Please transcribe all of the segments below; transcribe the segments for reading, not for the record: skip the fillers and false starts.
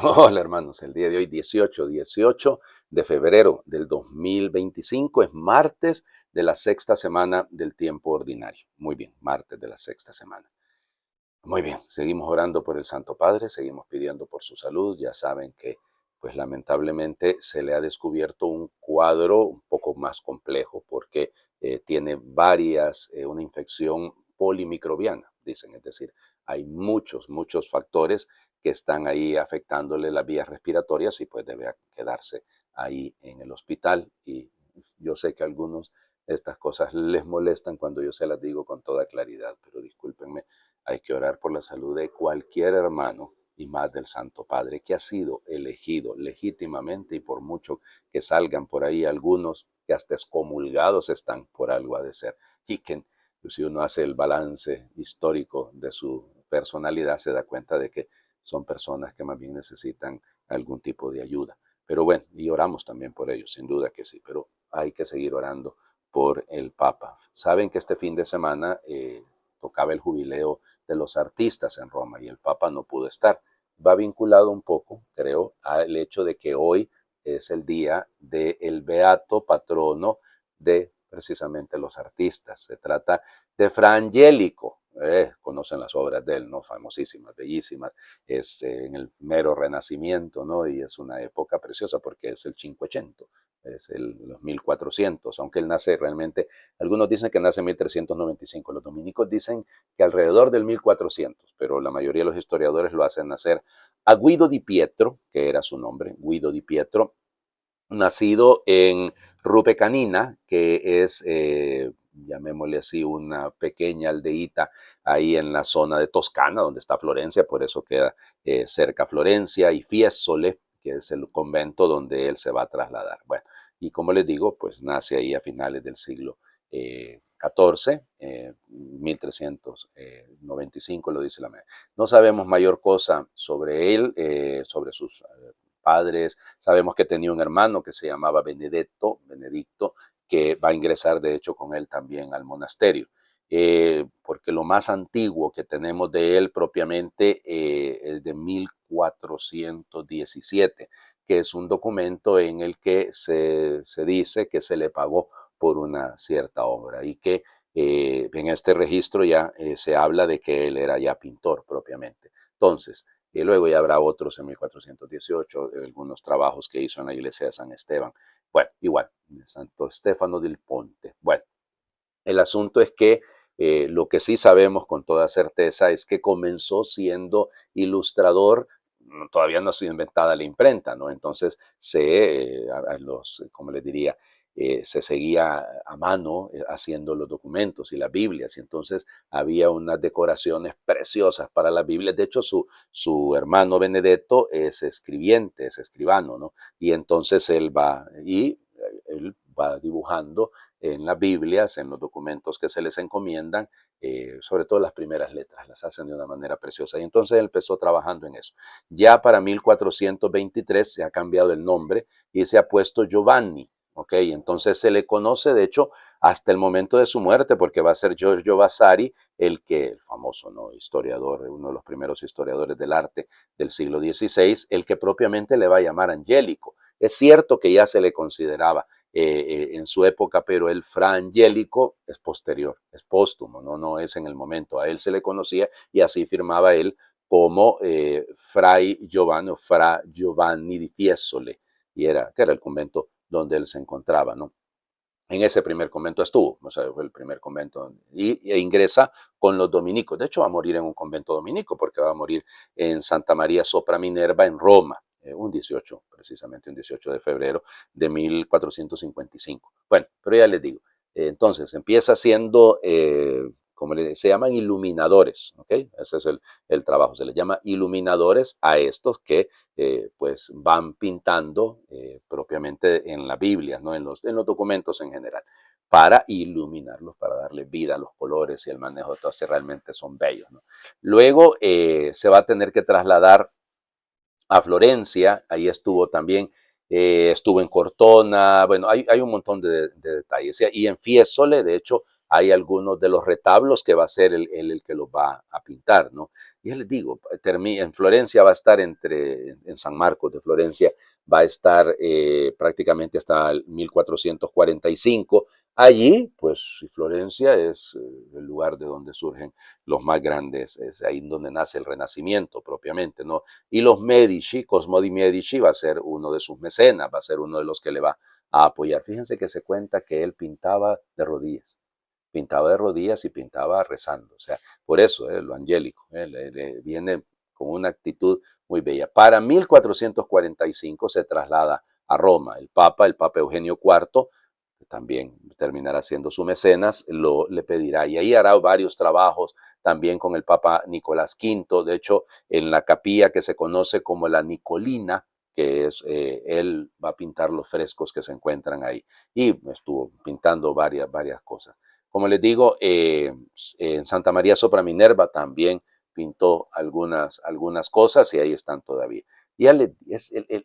Hola hermanos, el día de hoy 18 de febrero del 2025 es martes de la sexta semana del tiempo ordinario. Muy bien, martes de la sexta semana. Muy bien, seguimos orando por el Santo Padre, seguimos pidiendo por su salud. Ya saben que pues lamentablemente se le ha descubierto un cuadro un poco más complejo porque tiene una infección polimicrobiana, dicen, es decir, hay muchos factores que están ahí afectándole las vías respiratorias y pues debe quedarse ahí en el hospital. Y yo sé que a algunos estas cosas les molestan cuando yo se las digo con toda claridad, pero discúlpenme, hay que orar por la salud de cualquier hermano y más del Santo Padre que ha sido elegido legítimamente, y por mucho que salgan por ahí algunos que hasta excomulgados están, por algo ha de ser. Y que pues, si uno hace el balance histórico de su personalidad, se da cuenta de que son personas que más bien necesitan algún tipo de ayuda. Pero bueno, y oramos también por ellos, sin duda que sí, pero hay que seguir orando por el Papa. Saben que este fin de semana tocaba el jubileo de los artistas en Roma y el Papa no pudo estar. Va vinculado un poco, creo, al hecho de que hoy es el día del beato patrono de precisamente los artistas. Se trata de Fra Angelico. Conocen las obras de él, ¿no? Famosísimas, bellísimas. Es en el mero Renacimiento, ¿no? Y es una época preciosa porque es el Cinquecento, los 1400, aunque él nace realmente, algunos dicen que nace en 1395, los dominicos dicen que alrededor del 1400, pero la mayoría de los historiadores lo hacen nacer a Guido di Pietro, que era su nombre, Guido di Pietro, nacido en Rupe Canina, que es, llamémosle así, una pequeña aldeíta ahí en la zona de Toscana, donde está Florencia, por eso queda cerca Florencia, y Fiesole, que es el convento donde él se va a trasladar. Bueno, y como les digo, pues nace ahí a finales del siglo XIV, 1395 lo dice la media. No sabemos mayor cosa sobre él, sobre sus padres. Sabemos que tenía un hermano que se llamaba Benedicto, que va a ingresar de hecho con él también al monasterio. Porque lo más antiguo que tenemos de él propiamente es de 1417, que es un documento en el que se dice que se le pagó por una cierta obra y que en este registro ya se habla de que él era ya pintor propiamente. Entonces, y luego ya habrá otros en 1418, algunos trabajos que hizo en la iglesia de San Esteban. Bueno, igual, de Santo Stefano del Ponte. Bueno, el asunto es que lo que sí sabemos con toda certeza es que comenzó siendo ilustrador. Todavía no ha sido inventada la imprenta, ¿no? Entonces como les diría, se seguía a mano haciendo los documentos y las Biblias, y entonces había unas decoraciones preciosas para las Biblias. De hecho, su hermano Benedetto es escribiente, es escribano, ¿no? Y entonces él va dibujando en las Biblias, en los documentos que se les encomiendan, sobre todo las primeras letras, las hacen de una manera preciosa. Y entonces él empezó trabajando en eso. Ya para 1423 se ha cambiado el nombre y se ha puesto Giovanni. ¿Ok? Entonces se le conoce, de hecho, hasta el momento de su muerte, porque va a ser Giorgio Vasari, el famoso, ¿no?, historiador, uno de los primeros historiadores del arte del siglo XVI, el que propiamente le va a llamar Angélico. Es cierto que ya se le consideraba en su época, pero el Fra Angelico es posterior, es póstumo, no es en el momento. A él se le conocía y así firmaba él como Fray Giovanni o Fra Giovanni di Fiesole, que era el convento donde él se encontraba, ¿no? En ese primer convento estuvo, o sea, fue el primer convento, e ingresa con los dominicos. De hecho, va a morir en un convento dominico, porque va a morir en Santa María sopra Minerva, en Roma, precisamente un 18 de febrero de 1455. Bueno, pero ya les digo, entonces empieza siendo, se llaman iluminadores, ¿ok? Ese es el trabajo, se les llama iluminadores a estos que pues van pintando propiamente en la Biblia, ¿no? En los documentos en general, para iluminarlos, para darle vida a los colores y el manejo de todo, si realmente son bellos, ¿no? Luego se va a tener que trasladar a Florencia, ahí estuvo también, estuvo en Cortona, bueno, hay un montón de detalles. Y en Fiesole, de hecho, hay algunos de los retablos que va a ser él el que los va a pintar, ¿no? Y les digo, en Florencia va a estar en San Marcos de Florencia, va a estar prácticamente hasta el 1445. Allí, pues Florencia es el lugar de donde surgen los más grandes, es ahí donde nace el Renacimiento propiamente, ¿no? Y los Medici, Cosmo di Medici va a ser uno de sus mecenas, va a ser uno de los que le va a apoyar. Fíjense que se cuenta que él pintaba de rodillas y pintaba rezando, o sea, por eso lo angélico, viene con una actitud muy bella. Para 1445 se traslada a Roma el Papa Eugenio IV, que también terminará siendo su mecenas, le pedirá, y ahí hará varios trabajos también con el Papa Nicolás V, de hecho, en la capilla que se conoce como la Nicolina, que es, él va a pintar los frescos que se encuentran ahí, y estuvo pintando varias cosas. Como les digo, en Santa María sopra Minerva también pintó algunas cosas y ahí están todavía. Y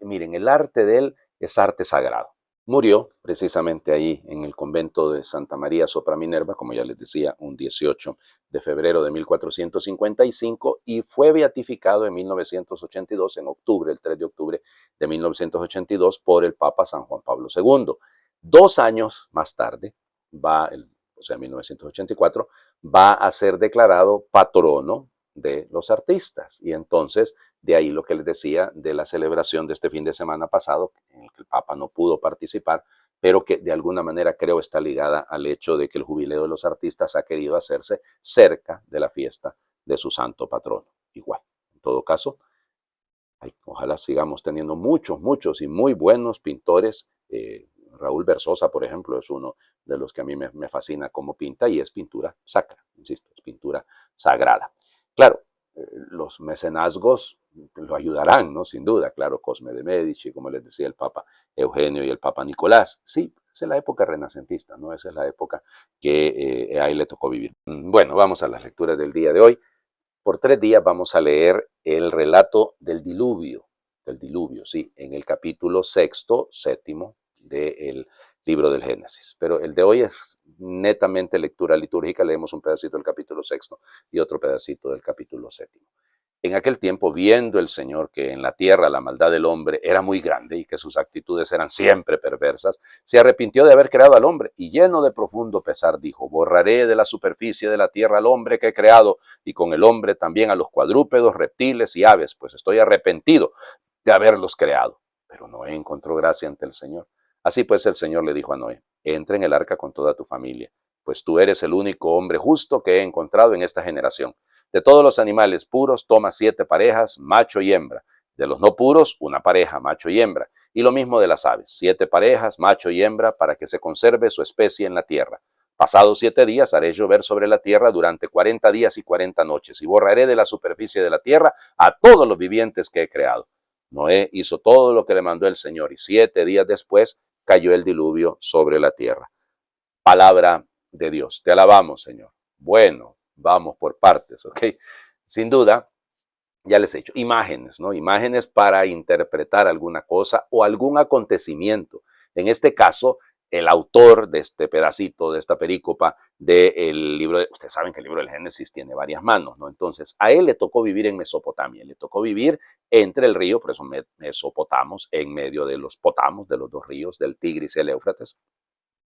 miren, el arte de él es arte sagrado. Murió precisamente ahí en el convento de Santa María sopra Minerva, como ya les decía, un 18 de febrero de 1455 y fue beatificado en 1982, en octubre, el 3 de octubre de 1982, por el Papa San Juan Pablo II. 2 años más tarde, o sea, 1984, va a ser declarado patrono de los artistas. Y entonces, de ahí lo que les decía de la celebración de este fin de semana pasado, en el que el Papa no pudo participar, pero que de alguna manera creo está ligada al hecho de que el jubileo de los artistas ha querido hacerse cerca de la fiesta de su santo patrono. Igual, en todo caso, ojalá sigamos teniendo muchos y muy buenos pintores. Raúl Versosa, por ejemplo, es uno de los que a mí me fascina cómo pinta y es pintura sacra, insisto, es pintura sagrada. Claro, los mecenazgos lo ayudarán, ¿no? Sin duda, claro, Cosme de Medici, como les decía el Papa Eugenio y el Papa Nicolás. Sí, esa es la época renacentista, ¿no? Esa es la época que a él le tocó vivir. Bueno, vamos a las lecturas del día de hoy. Por 3 días vamos a leer el relato del diluvio, sí, en el capítulo sexto, séptimo del libro del Génesis. Pero el de hoy es netamente lectura litúrgica, leemos un pedacito del capítulo sexto y otro pedacito del capítulo séptimo. En aquel tiempo, viendo el Señor que en la tierra la maldad del hombre era muy grande y que sus actitudes eran siempre perversas, se arrepintió de haber creado al hombre y lleno de profundo pesar dijo, borraré de la superficie de la tierra al hombre que he creado y con el hombre también a los cuadrúpedos, reptiles y aves, pues estoy arrepentido de haberlos creado. Pero Noé encontró gracia ante el Señor. Así pues el Señor le dijo a Noé, entra en el arca con toda tu familia, pues tú eres el único hombre justo que he encontrado en esta generación. De todos los animales puros, toma 7 parejas, macho y hembra. De los no puros, una pareja, macho y hembra. Y lo mismo de las aves, 7 parejas, macho y hembra, para que se conserve su especie en la tierra. Pasados 7 días haré llover sobre la tierra durante 40 días y 40 noches, y borraré de la superficie de la tierra a todos los vivientes que he creado. Noé hizo todo lo que le mandó el Señor, y 7 días después cayó el diluvio sobre la tierra. Palabra de Dios. Te alabamos, Señor. Bueno, vamos por partes, ¿ok? Sin duda, ya les he dicho, imágenes, ¿no? Imágenes para interpretar alguna cosa o algún acontecimiento. En este caso, el autor de este pedacito, de esta perícopa del libro, ustedes saben que el libro del Génesis tiene varias manos, ¿no? Entonces, a él le tocó vivir en Mesopotamia, le tocó vivir entre el río, por eso Mesopotamos, en medio de los potamos, de los dos ríos, del Tigris y el Éufrates,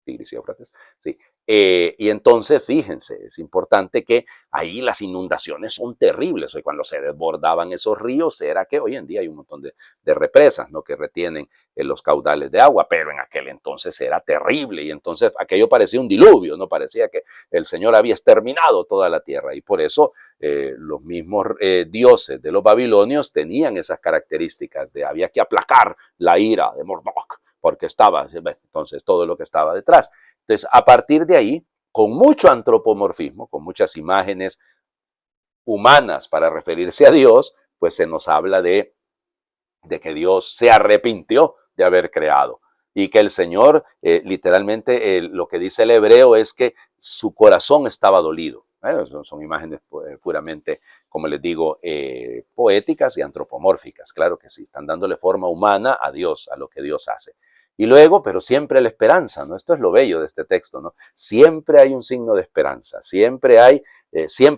Tigris y Éufrates, sí. Y entonces, fíjense, es importante que ahí las inundaciones son terribles. Hoy cuando se desbordaban esos ríos, era que hoy en día hay un montón de represas, ¿no? Que retienen los caudales de agua, pero en aquel entonces era terrible. Y entonces aquello parecía un diluvio, ¿no? Parecía que el Señor había exterminado toda la tierra. Y por eso los mismos dioses de los babilonios tenían esas características de había que aplacar la ira de Marduk porque estaba, entonces, todo lo que estaba detrás. Entonces, a partir de ahí, con mucho antropomorfismo, con muchas imágenes humanas para referirse a Dios, pues se nos habla de que Dios se arrepintió de haber creado y que el Señor, literalmente, lo que dice el hebreo es que su corazón estaba dolido. Son imágenes puramente, como les digo, poéticas y antropomórficas. Claro que sí, están dándole forma humana a Dios, a lo que Dios hace. Y luego, pero siempre la esperanza, ¿no? Esto es lo bello de este texto, ¿no? Siempre hay un signo de esperanza, siempre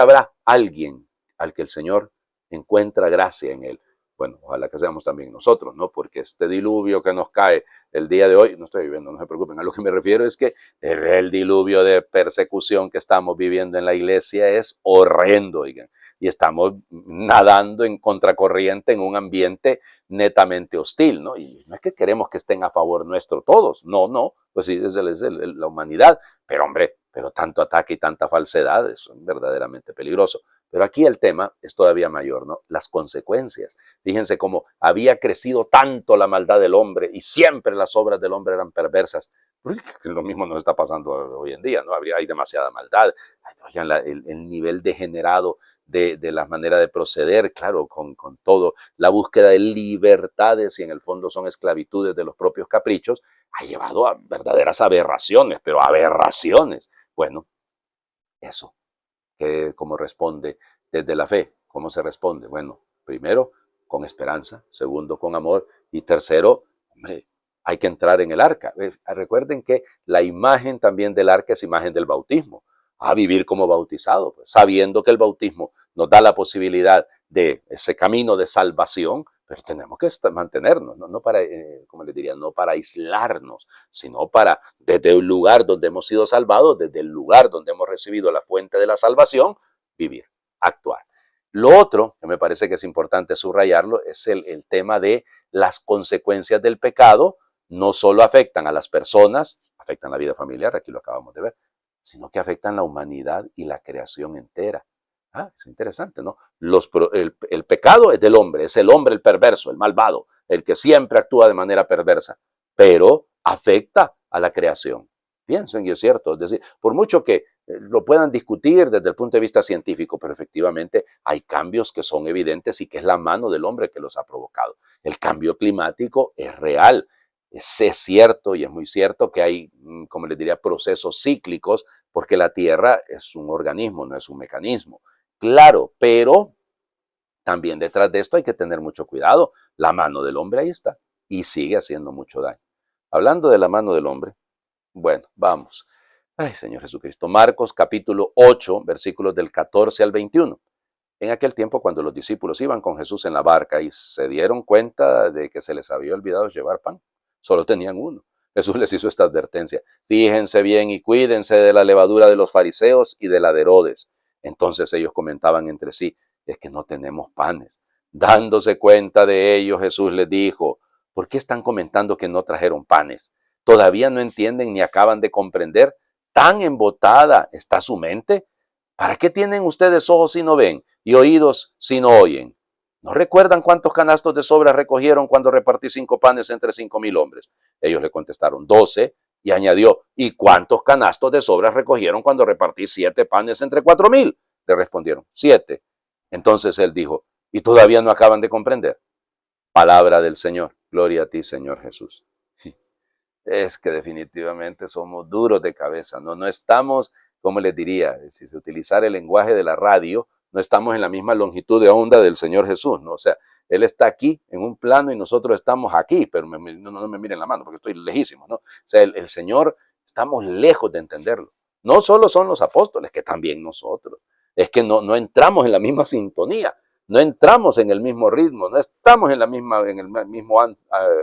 habrá alguien al que el Señor encuentra gracia en él. Bueno, ojalá que seamos también nosotros, ¿no? Porque este diluvio que nos cae el día de hoy, no estoy viviendo, no se preocupen, a lo que me refiero es que el diluvio de persecución que estamos viviendo en la iglesia es horrendo, oigan, y estamos nadando en contracorriente en un ambiente netamente hostil, ¿no? Y no es que queremos que estén a favor nuestro todos, no, no, pues sí, es la humanidad, pero hombre, pero tanto ataque y tanta falsedad es verdaderamente peligroso. Pero aquí el tema es todavía mayor, ¿no? Las consecuencias. Fíjense cómo había crecido tanto la maldad del hombre y siempre las obras del hombre eran perversas. Pues lo mismo nos está pasando hoy en día, ¿no? Hay demasiada maldad. Oigan, el nivel degenerado de la manera de proceder, claro, con todo, la búsqueda de libertades y en el fondo son esclavitudes de los propios caprichos, ha llevado a verdaderas aberraciones, pero aberraciones. Bueno, eso, ¿cómo responde desde la fe? ¿Cómo se responde? Bueno, primero, con esperanza, segundo, con amor y tercero, hombre, hay que entrar en el arca. Recuerden que la imagen también del arca es imagen del bautismo. A vivir como bautizado, pues, sabiendo que el bautismo nos da la posibilidad de ese camino de salvación, pero tenemos que mantenernos, no para, como les diría, no para aislarnos, sino para, desde el lugar donde hemos sido salvados, desde el lugar donde hemos recibido la fuente de la salvación, vivir, actuar. Lo otro, que me parece que es importante subrayarlo, es el tema de las consecuencias del pecado. No solo afectan a las personas, afectan la vida familiar, aquí lo acabamos de ver, sino que afectan la humanidad y la creación entera. Es interesante, ¿no? El pecado es del hombre, es el hombre el perverso, el malvado, el que siempre actúa de manera perversa, pero afecta a la creación. Piensen, y es cierto, es decir, por mucho que lo puedan discutir desde el punto de vista científico, pero efectivamente hay cambios que son evidentes y que es la mano del hombre que los ha provocado. El cambio climático es real, es cierto y es muy cierto que hay, como les diría, procesos cíclicos, porque la Tierra es un organismo, no es un mecanismo. Claro, pero también detrás de esto hay que tener mucho cuidado. La mano del hombre ahí está y sigue haciendo mucho daño. Hablando de la mano del hombre, bueno, vamos. Ay, Señor Jesucristo. Marcos capítulo 8, versículos del 14 al 21. En aquel tiempo, cuando los discípulos iban con Jesús en la barca y se dieron cuenta de que se les había olvidado llevar pan, solo tenían uno. Jesús les hizo esta advertencia: fíjense bien y cuídense de la levadura de los fariseos y de la de Herodes. Entonces ellos comentaban entre sí: es que no tenemos panes. Dándose cuenta de ello, Jesús les dijo: ¿por qué están comentando que no trajeron panes? ¿Todavía no entienden ni acaban de comprender? ¿Tan embotada está su mente? ¿Para qué tienen ustedes ojos si no ven y oídos si no oyen? ¿No recuerdan cuántos canastos de sobras recogieron cuando repartí 5 panes entre 5,000 hombres? Ellos le contestaron: 12, y añadió: ¿y cuántos canastos de sobras recogieron cuando repartí 7 panes entre 4,000? Le respondieron: 7. Entonces él dijo: ¿y todavía no acaban de comprender? Palabra del Señor. Gloria a ti, Señor Jesús. Es que definitivamente somos duros de cabeza, no estamos, como les diría, si se utilizara el lenguaje de la radio, no estamos en la misma longitud de onda del Señor Jesús, ¿no? O sea, Él está aquí en un plano y nosotros estamos aquí, pero no me miren la mano porque estoy lejísimo, ¿no? O sea, el Señor, estamos lejos de entenderlo. No solo son los apóstoles, que también nosotros. Es que no entramos en la misma sintonía, no entramos en el mismo ritmo, no estamos en el mismo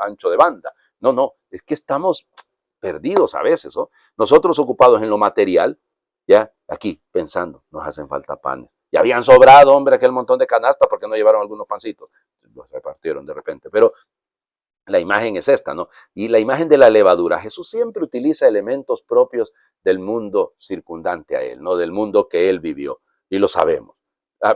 ancho de banda. No, es que estamos perdidos a veces, ¿no? Nosotros ocupados en lo material, ya aquí pensando, nos hacen falta panes. Y habían sobrado, hombre, aquel montón de canastas porque no llevaron algunos pancitos. Los repartieron de repente. Pero la imagen es esta, ¿no? Y la imagen de la levadura. Jesús siempre utiliza elementos propios del mundo circundante a él, ¿no? Del mundo que él vivió. Y lo sabemos.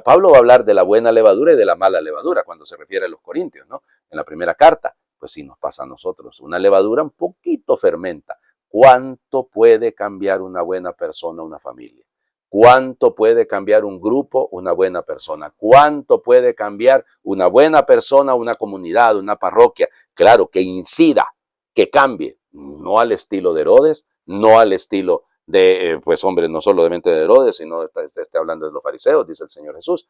Pablo va a hablar de la buena levadura y de la mala levadura cuando se refiere a los corintios, ¿no? En la primera carta. Pues sí nos pasa a nosotros. Una levadura un poquito fermenta. ¿Cuánto puede cambiar una buena persona, una familia? ¿Cuánto puede cambiar un grupo, una buena persona? ¿Cuánto puede cambiar una buena persona, una comunidad, una parroquia? Claro, que incida, que cambie, no al estilo de Herodes, no al estilo de, pues hombre, no solo de mente de Herodes, sino está hablando de los fariseos, dice el Señor Jesús.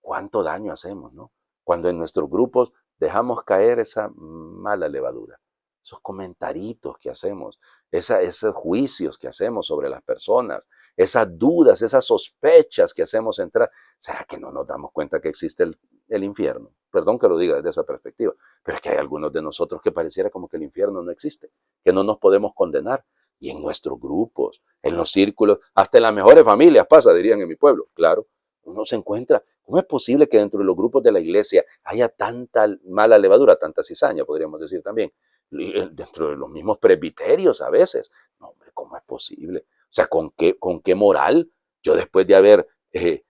¿Cuánto daño hacemos, no? Cuando en nuestros grupos dejamos caer esa mala levadura. esos comentaritos que hacemos, esos juicios que hacemos sobre las personas, esas dudas, esas sospechas que hacemos entrar. ¿Será que no nos damos cuenta que existe el infierno? Perdón que lo diga desde esa perspectiva, pero es que hay algunos de nosotros que pareciera como que el infierno no existe, que no nos podemos condenar. Y en nuestros grupos, en los círculos, hasta en las mejores familias pasa, dirían en mi pueblo. Claro, uno se encuentra. ¿Cómo es posible que dentro de los grupos de la iglesia haya tanta mala levadura, tanta cizaña, podríamos decir también? Dentro de los mismos presbiterios a veces. No, hombre, ¿cómo es posible? O sea, con qué moral yo después de haber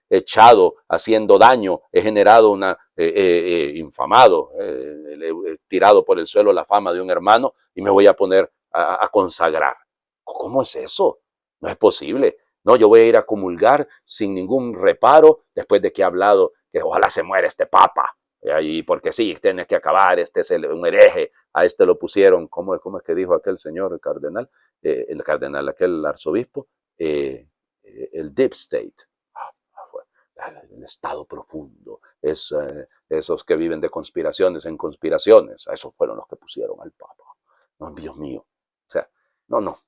echado, haciendo daño, he generado una, infamado, tirado por el suelo la fama de un hermano y me voy a poner a consagrar? ¿Cómo es eso? No es posible. No, yo voy a ir a comulgar sin ningún reparo después de que he hablado que ojalá se muera este papa. Y porque sí, tiene que acabar, este es un hereje, a este lo pusieron, ¿cómo es que dijo aquel señor, el cardenal, aquel arzobispo? El deep state, el estado profundo, esos que viven de conspiraciones en conspiraciones, a esos fueron los que pusieron al papa. No, Dios mío. O sea, no,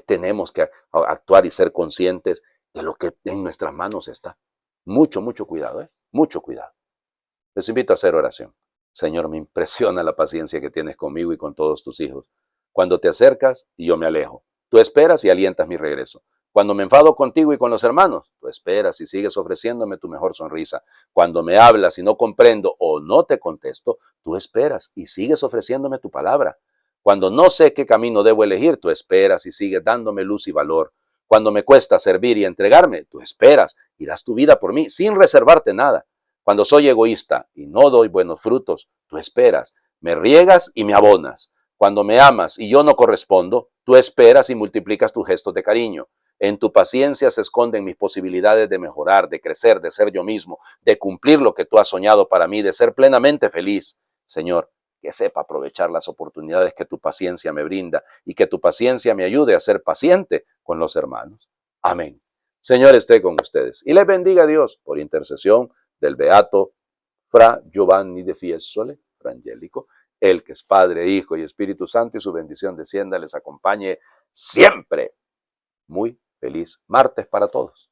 tenemos que actuar y ser conscientes de lo que en nuestras manos está. Mucho cuidado, mucho cuidado. Les invito a hacer oración. Señor, me impresiona la paciencia que tienes conmigo y con todos tus hijos. Cuando te acercas y yo me alejo, tú esperas y alientas mi regreso. Cuando me enfado contigo y con los hermanos, tú esperas y sigues ofreciéndome tu mejor sonrisa. Cuando me hablas y no comprendo o no te contesto, tú esperas y sigues ofreciéndome tu palabra. Cuando no sé qué camino debo elegir, tú esperas y sigues dándome luz y valor. Cuando me cuesta servir y entregarme, tú esperas y das tu vida por mí sin reservarte nada. Cuando soy egoísta y no doy buenos frutos, tú esperas, me riegas y me abonas. Cuando me amas y yo no correspondo, tú esperas y multiplicas tus gestos de cariño. En tu paciencia se esconden mis posibilidades de mejorar, de crecer, de ser yo mismo, de cumplir lo que tú has soñado para mí, de ser plenamente feliz. Señor, que sepa aprovechar las oportunidades que tu paciencia me brinda y que tu paciencia me ayude a ser paciente con los hermanos. Amén. Señor, esté con ustedes y les bendiga a Dios por intercesión del beato Fra Giovanni de Fiesole, Frangélico, el que es Padre, Hijo y Espíritu Santo, y su bendición descienda, les acompañe siempre. Muy feliz martes para todos.